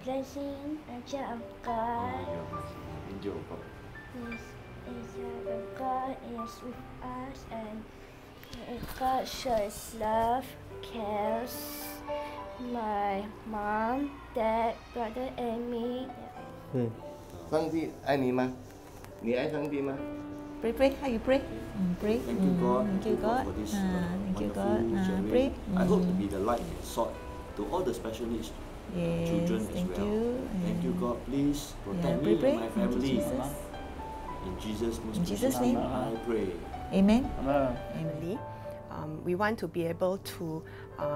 blessing, angel of God. Angel of God. Yes, angel of God is with us, and God shows love, cares my mom, dad, brother, and me. 上帝爱你吗？你爱上帝吗？ Pray. How you pray? Pray. Thank you God. Thank you God. For this Thank you wonderful God. sharing. Pray. I hope to be the light and salt to all the special needs Yes, children as thank well. you. Thank you God. Please protect me pray. and my Thank you, family. Jesus. In Jesus' most In Jesus' precious name. I pray. Amen. Family. We want to be able to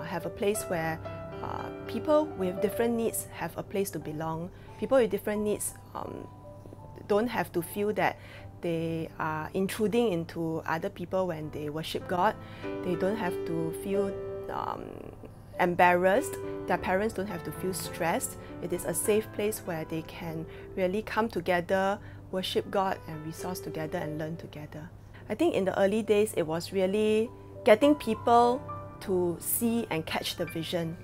have a place where people with different needs have a place to belong. People with different needs don't have to feel that they are intruding into other people when they worship God. They don't have to feel embarrassed. Their parents don't have to feel stressed. It is a safe place where they can really come together, worship God, and resource together and learn together. I think in the early days, it was really getting people to see and catch the vision.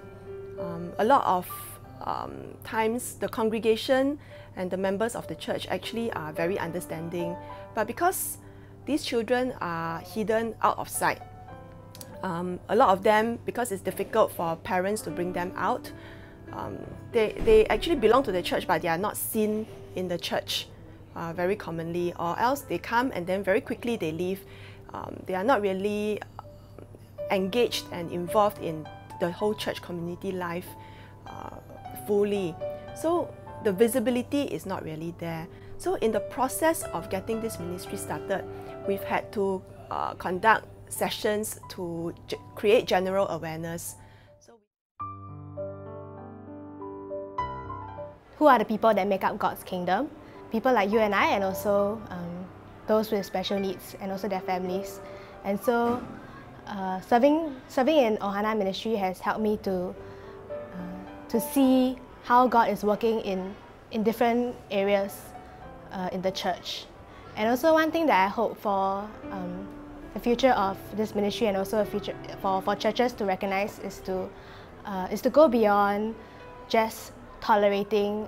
A lot of times, the congregation and the members of the church actually are very understanding, but because these children are hidden out of sight, a lot of them, because it's difficult for parents to bring them out, they actually belong to the church, but they are not seen in the church very commonly, or else they come and then very quickly they leave. They are not really engaged and involved in the whole church community life fully. So the visibility is not really there. So in the process of getting this ministry started, we've had to conduct sessions to create general awareness. Who are the people that make up God's kingdom? People like you and I, and also those with special needs, and also their families. And so serving in Ohana ministry has helped me to see how God is working in different areas in the church. And also one thing that I hope for the future of this ministry, and also a future for churches to recognize, is to go beyond just tolerating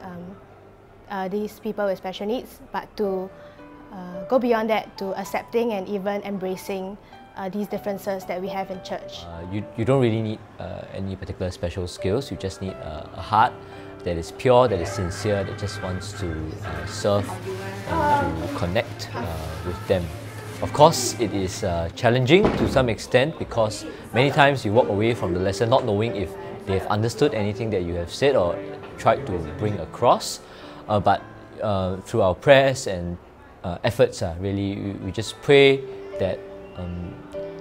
these people with special needs, but to go beyond that to accepting and even embracing these differences that we have in church. You don't really need any particular special skills. You just need a heart that is pure, that is sincere, that just wants to serve and to connect with them. Of course, it is challenging to some extent, because many times you walk away from the lesson not knowing if they have understood anything that you have said or tried to bring across. But through our prayers and efforts, really, we just pray that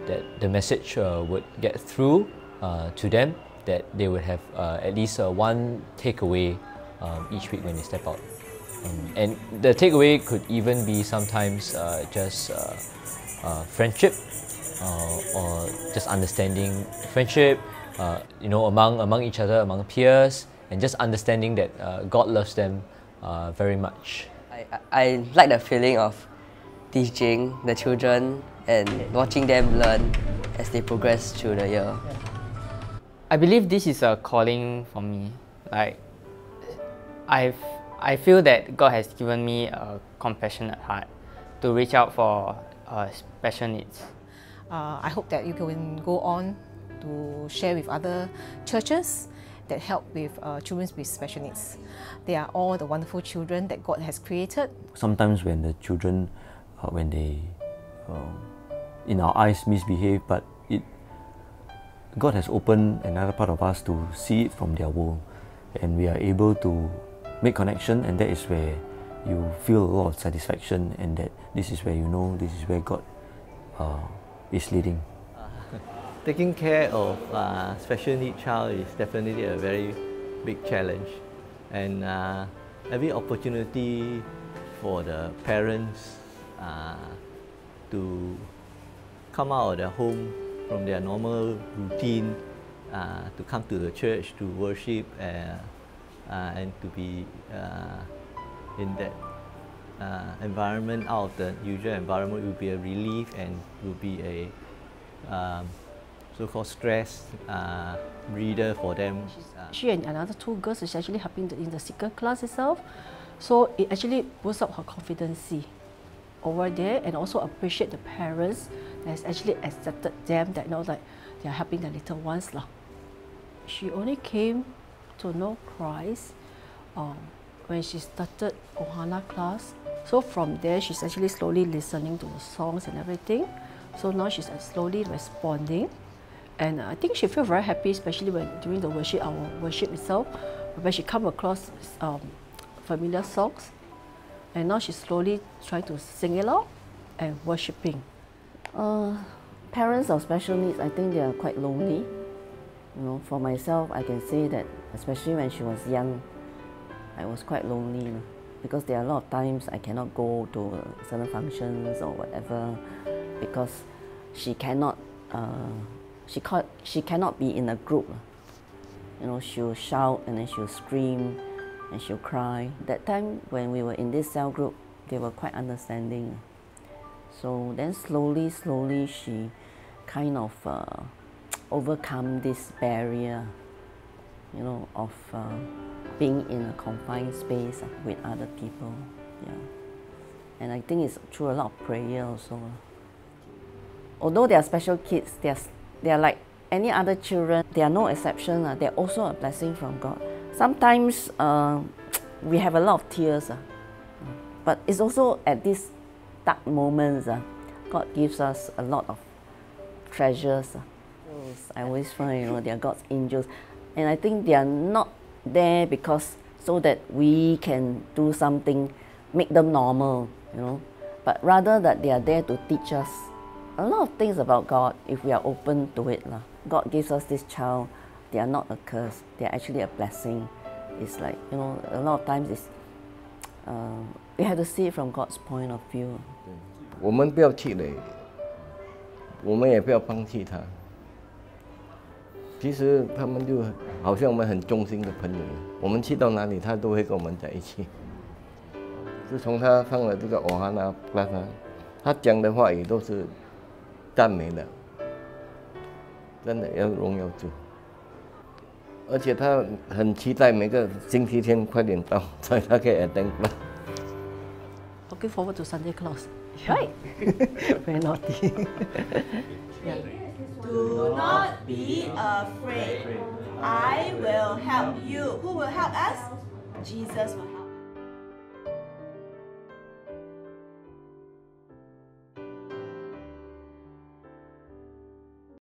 that the message would get through to them, that they would have at least one takeaway each week when they step out. And the takeaway could even be sometimes just friendship, or just understanding friendship, among each other, among peers, and just understanding that God loves them very much. I like the feeling of teaching the children and watching them learn as they progress through the year. I believe this is a calling for me. Like, I feel that God has given me a compassionate heart to reach out for special needs. I hope that you can go on to share with other churches that help with children with special needs. They are all the wonderful children that God has created. Sometimes when the children, when they, in our eyes, misbehave, but God has opened another part of us to see it from their world, and we are able to make connection, and that is where you feel a lot of satisfaction, and that this is where you know this is where God is leading. Taking care of a special needs child is definitely a very big challenge, and every opportunity for the parents to come out of their home from their normal routine, to come to the church to worship and to be in that environment, out of the usual environment, will be a relief and will be a so-called stress breather for them. She and another two girls is actually helping in the seeker class itself, so it actually boosts up her confidence over there, and also appreciate the parents that has actually accepted them, that like they are helping the little ones lah. She only came to know Christ when she started Ohana class. So from there, she's actually slowly listening to the songs and everything. So now she's slowly responding, and I think she feels very happy, especially when during the worship, our worship itself, when she come across familiar songs, and now she's slowly trying to sing it out and worshiping. Parents of special needs, I think they are quite lonely. For myself, I can say that, especially when she was young, I was quite lonely, because there are a lot of times I cannot go to certain functions or whatever, because she cannot be in a group. She'll shout and then she'll scream and she'll cry. That time when we were in this cell group, they were quite understanding. So then slowly she kind of overcome this barrier, of being in a confined space with other people. Yeah. And I think it's through a lot of prayer also. Although they are special kids, they are like any other children. They are no exception. They're also a blessing from God. Sometimes we have a lot of tears, but it's also at these dark moments God gives us a lot of treasures. I always find they are God's angels, and I think they are not there because so that we can do something, make them normal, but rather that they are there to teach us a lot of things about God if we are open to it. God gives us this child. They are not a curse. They are actually a blessing. It's like, a lot of times it's, we have to see it from God's point of view. 我们不要气馁，我们也不要放弃他。其实他们就好像我们很忠心的朋友，我们去到哪里，他都会跟我们在一起。自从他上了这个Ohana class，他讲的话也都是赞美的，真的要荣耀主。而且他很期待每个星期天快点到，所以他可以 attend class。Looking forward to Sunday class. Right? Very naughty. Yeah. Do not be afraid. I will help you. Who will help us? Jesus will help us.